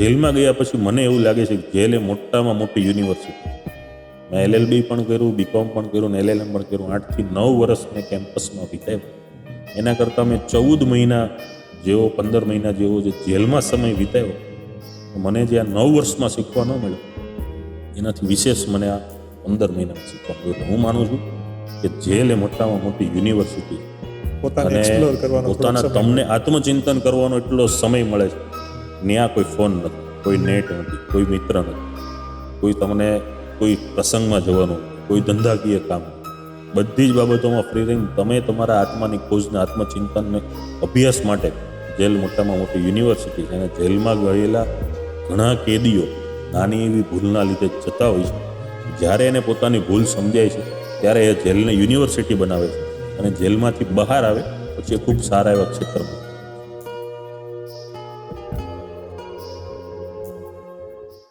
જેલમાં ગયા પછી મને એવું લાગે છે કે જેલ એ મોટામાં મોટી યુનિવર્સિટી. મેં LLB પણ કર્યું, BCom પણ કર્યું ને LLM પણ કર્યું. 8 થી 9 વર્ષ મેં કેમ્પસમાં વિતાવ્યા. એના કરતાં મેં 14 મહિના જેવો 15 મહિના જેવો જે જેલમાં સમય વિતાવ્યો, મને જે આ 9 વર્ષમાં શીખવા ન મળ્યું એનાથી વિશેષ મને આ 15 મહિનામાં શીખવા મળ્યું. હું માનું છું કે જેલ એ મોટામાં મોટી યુનિવર્સિટી પોતાને એક્સપ્લોર કરવાનો પોતાના તમને આત્મચિંતન કરવાનો એટલો સમય મળે છે. ત્યાં કોઈ ફોન નથી, કોઈ નેટ નથી, કોઈ મિત્ર નથી, કોઈ તમને કોઈ પ્રસંગમાં જવાનું, કોઈ ધંધાકીય કામ, બધી જ બાબતોમાં ફ્રી રહીને તમે તમારા આત્માની ખોજને આત્મચિંતનને અભ્યાસ માટે જેલ મોટામાં મોટી યુનિવર્સિટી છે. અને જેલમાં ગયેલા ઘણા કેદીઓ નાની એવી ભૂલના લીધે જતા હોય છે. જ્યારે એને પોતાની ભૂલ સમજાય છે ત્યારે એ જેલને યુનિવર્સિટી બનાવે છે અને જેલમાંથી બહાર આવે પછી એ ખૂબ સારા એવા ક્ષેત્રમાં